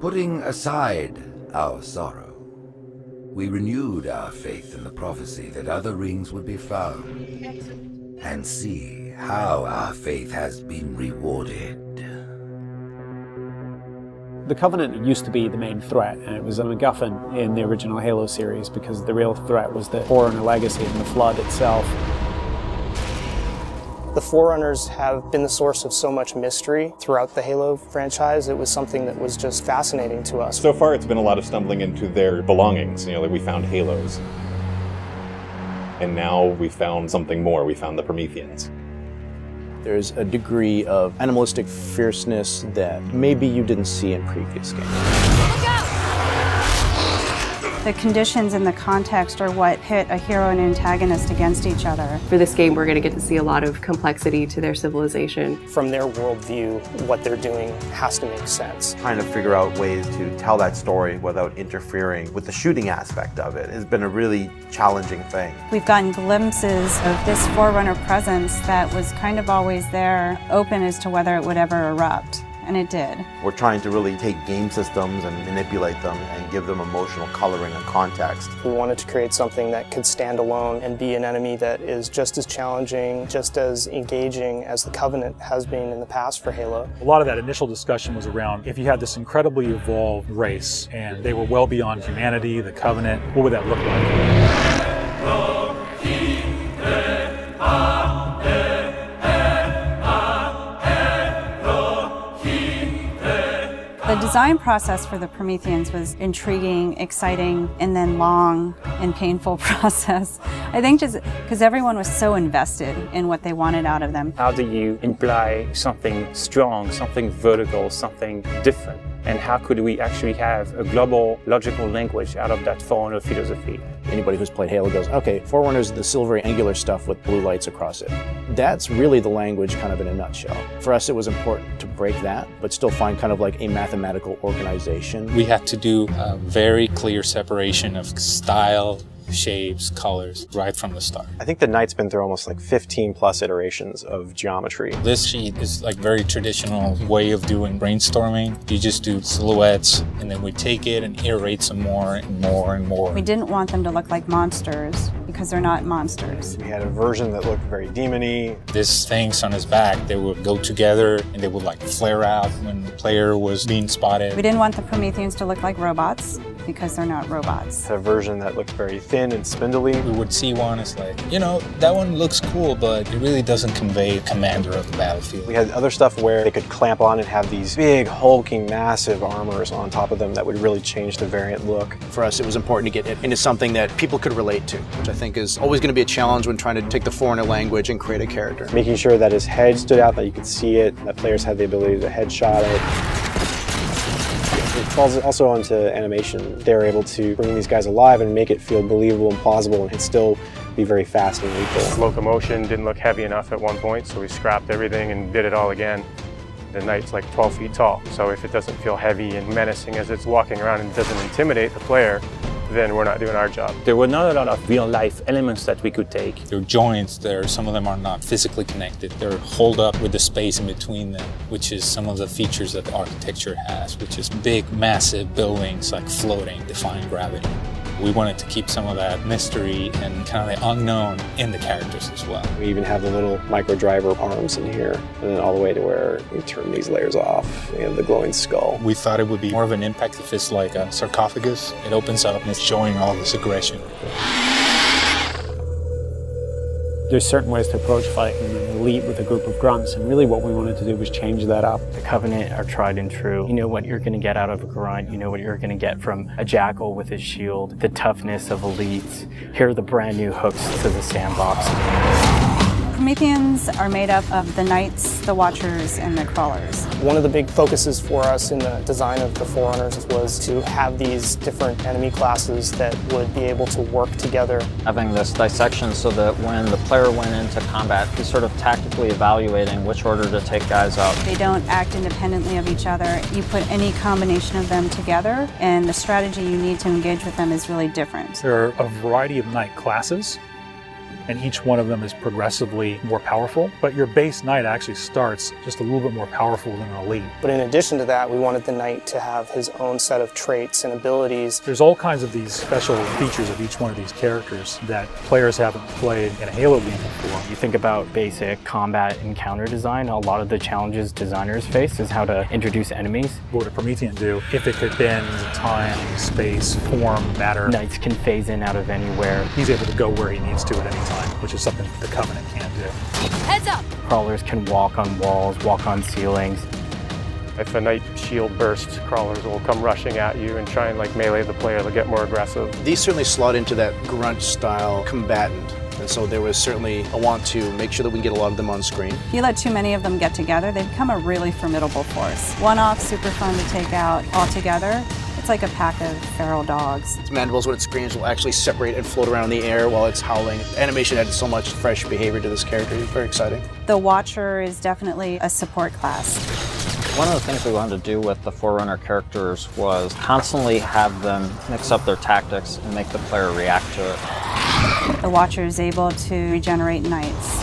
Putting aside our sorrow, we renewed our faith in the prophecy that other rings would be found, and see how our faith has been rewarded. The Covenant used to be the main threat, and it was a MacGuffin in the original Halo series because the real threat was the Forerunner legacy and the Flood itself. The Forerunners have been the source of so much mystery throughout the Halo franchise. It was something that was just fascinating to us. So far it's been a lot of stumbling into their belongings. Like we found Halos. And now we found something more. We found the Prometheans. There's a degree of animalistic fierceness that maybe you didn't see in previous games. The conditions and the context are what pit a hero and antagonist against each other. For this game, we're going to get to see a lot of complexity to their civilization. From their worldview, what they're doing has to make sense. Trying to figure out ways to tell that story without interfering with the shooting aspect of it has been a really challenging thing. We've gotten glimpses of this Forerunner presence that was kind of always there, open as to whether it would ever erupt. And it did. We're trying to really take game systems and manipulate them and give them emotional coloring and context. We wanted to create something that could stand alone and be an enemy that is just as challenging, just as engaging as the Covenant has been in the past for Halo. A lot of that initial discussion was around if you had this incredibly evolved race and they were well beyond humanity, the Covenant, what would that look like? The design process for the Prometheans was intriguing, exciting, and then long and painful process. I think just because everyone was so invested in what they wanted out of them. How do you imply something strong, something vertical, something different? And how could we actually have a global logical language out of that Forerunner philosophy? Anybody who's played Halo goes, okay, Forerunners, the silvery angular stuff with blue lights across it. That's really the language kind of in a nutshell. For us, it was important to break that, but still find kind of like a mathematical organization. We had to do a very clear separation of style, shapes, colors, right from the start. I think the Knight's been through almost like 15 plus iterations of geometry. This sheet is like very traditional way of doing brainstorming. You just do silhouettes and then we take it and iterate some more and more and more. We didn't want them to look like monsters because they're not monsters. We had a version that looked very demon-y. These things on his back, they would go together and they would like flare out when the player was being spotted. We didn't want the Prometheans to look like robots because they're not robots. A version that looked very thin and spindly. We would see one, it's like, that one looks cool, but it really doesn't convey a commander of the battlefield. We had other stuff where they could clamp on and have these big, hulking, massive armors on top of them that would really change the variant look. For us, it was important to get it into something that people could relate to, which I think is always going to be a challenge when trying to take the Forerunner language and create a character. Making sure that his head stood out, that you could see it, that players had the ability to headshot it. It falls also onto animation. They're able to bring these guys alive and make it feel believable and plausible and still be very fast and lethal. Locomotion didn't look heavy enough at one point, so we scrapped everything and did it all again. The Knight's like 12 feet tall, so if it doesn't feel heavy and menacing as it's walking around and doesn't intimidate the player, then we're not doing our job. There were not a lot of real-life elements that we could take. There are joints there, some of them are not physically connected. They're holed up with the space in between them, which is some of the features that the architecture has, which is big, massive buildings like floating, defying gravity. We wanted to keep some of that mystery and kind of the unknown in the characters as well. We even have the little micro driver arms in here, and then all the way to where we turn these layers off. We have the glowing skull. We thought it would be more of an impact if it's like a sarcophagus. It opens up and it's showing all this aggression. There's certain ways to approach fighting and lead with a group of grunts, and really what we wanted to do was change that up. The Covenant are tried and true. You know what you're going to get out of a grunt, you know what you're going to get from a jackal with his shield, the toughness of elites. Here are the brand new hooks to the sandbox. Prometheans are made up of the Knights, the Watchers, and the Crawlers. One of the big focuses for us in the design of the Forerunners was to have these different enemy classes that would be able to work together. Having this dissection so that when the player went into combat, he's sort of tactically evaluating which order to take guys out. They don't act independently of each other. You put any combination of them together, and the strategy you need to engage with them is really different. There are a variety of Knight classes, and each one of them is progressively more powerful. But your base knight actually starts just a little bit more powerful than an elite. But in addition to that, we wanted the knight to have his own set of traits and abilities. There's all kinds of these special features of each one of these characters that players haven't played in a Halo game before. You think about basic combat and counter design, a lot of the challenges designers face is how to introduce enemies. What would a Promethean do if it could bend time, space, form, matter? Knights can phase in out of anywhere. He's able to go where he needs to at any time, which is something the Covenant can't do. Heads up! Crawlers can walk on walls, walk on ceilings. If a knight shield bursts, crawlers will come rushing at you and try and like melee the player. They'll get more aggressive. These certainly slot into that grunt style combatant. And so there was certainly a want to make sure that we can get a lot of them on screen. If you let too many of them get together, they become a really formidable force. One-off, super fun to take out. All together, it's like a pack of feral dogs. Its mandibles, when it screams, will actually separate and float around in the air while it's howling. Animation added so much fresh behavior to this character. It's very exciting. The Watcher is definitely a support class. One of the things we wanted to do with the Forerunner characters was constantly have them mix up their tactics and make the player react to it. The Watcher is able to regenerate knights.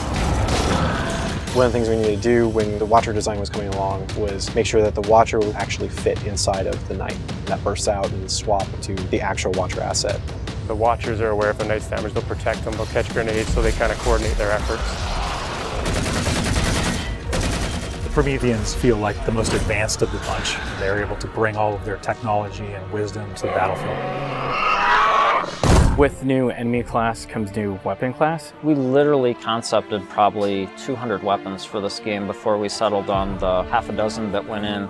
One of the things we needed to do when the Watcher design was coming along was make sure that the Watcher would actually fit inside of the Knight. That bursts out and swap to the actual Watcher asset. The Watchers are aware if a knight's damaged, they'll protect them, they'll catch grenades, so they kind of coordinate their efforts. The Prometheans feel like the most advanced of the bunch. They're able to bring all of their technology and wisdom to the battlefield. With new enemy class comes new weapon class. We literally concepted probably 200 weapons for this game before we settled on the half a dozen that went in.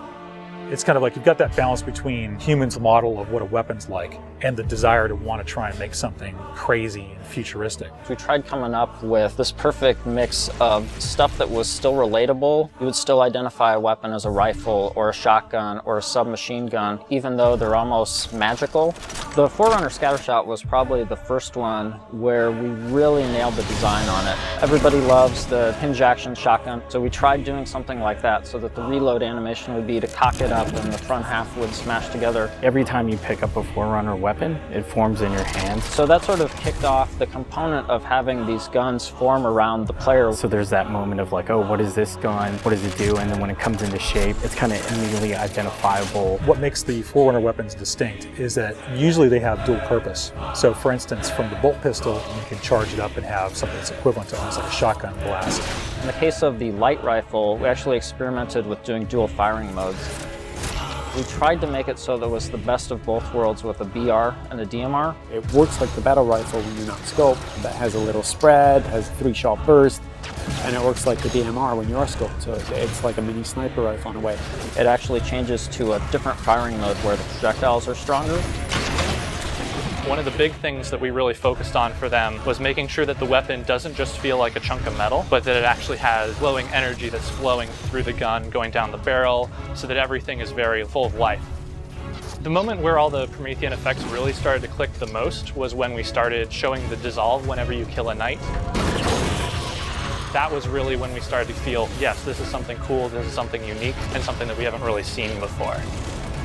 It's kind of like you've got that balance between humans' model of what a weapon's like and the desire to want to try and make something crazy and futuristic. We tried coming up with this perfect mix of stuff that was still relatable. You would still identify a weapon as a rifle or a shotgun or a submachine gun, even though they're almost magical. The Forerunner Scattershot was probably the first one where we really nailed the design on it. Everybody loves the hinge action shotgun, so we tried doing something like that so that the reload animation would be to cock it up and the front half would smash together. Every time you pick up a Forerunner weapon, it forms in your hand. So that sort of kicked off the component of having these guns form around the player. So there's that moment of like, oh, what is this gun? What does it do? And then when it comes into shape, it's kind of immediately identifiable. What makes the Forerunner weapons distinct is that usually they have dual purpose. So for instance, from the bolt pistol, you can charge it up and have something that's equivalent to almost like a shotgun blast. In the case of the light rifle, we actually experimented with doing dual firing modes. We tried to make it so that it was the best of both worlds with a BR and a DMR. It works like the battle rifle when you're not scoped. That has a little spread, has a 3-shot burst, and it works like the DMR when you are scoped, so it's like a mini sniper rifle in a way. It actually changes to a different firing mode where the projectiles are stronger. One of the big things that we really focused on for them was making sure that the weapon doesn't just feel like a chunk of metal, but that it actually has glowing energy that's flowing through the gun, going down the barrel, so that everything is very full of life. The moment where all the Promethean effects really started to click the most was when we started showing the dissolve whenever you kill a knight. That was really when we started to feel, yes, this is something cool, this is something unique, and something that we haven't really seen before.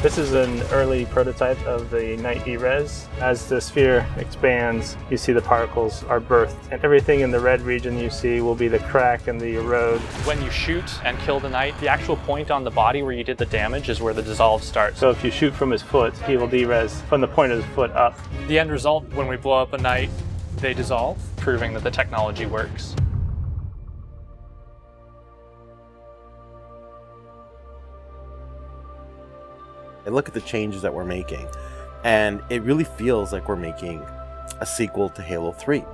This is an early prototype of the Knight E-Res. As the sphere expands, you see the particles are birthed, and everything in the red region you see will be the crack and the erode. When you shoot and kill the knight, the actual point on the body where you did the damage is where the dissolve starts. So if you shoot from his foot, he will de-res from the point of his foot up. The end result, when we blow up a knight, they dissolve, proving that the technology works. I look at the changes that we're making, and it really feels like we're making a sequel to Halo 3.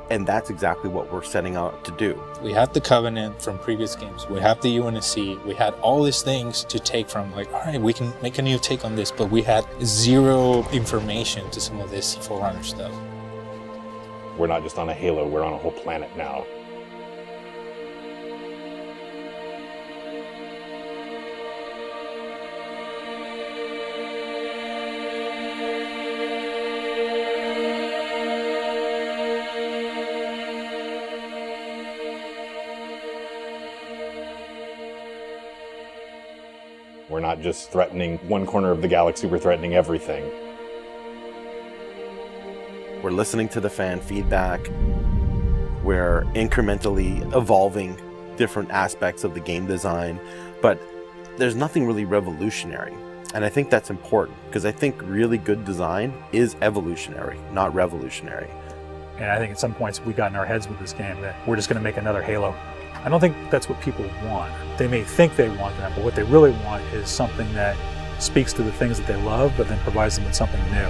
And that's exactly what we're setting out to do. We have the Covenant from previous games. We have the UNSC. We had all these things to take from, like, all right, we can make a new take on this, but we had zero information to some of this Forerunner stuff. We're not just on a Halo, we're on a whole planet now. We're not just threatening one corner of the galaxy, we're threatening everything. We're listening to the fan feedback. We're incrementally evolving different aspects of the game design, but there's nothing really revolutionary. And I think that's important, because I think really good design is evolutionary, not revolutionary. And I think at some points we got in our heads with this game that we're just going to make another Halo. I don't think that's what people want. They may think they want that, but what they really want is something that speaks to the things that they love, but then provides them with something new.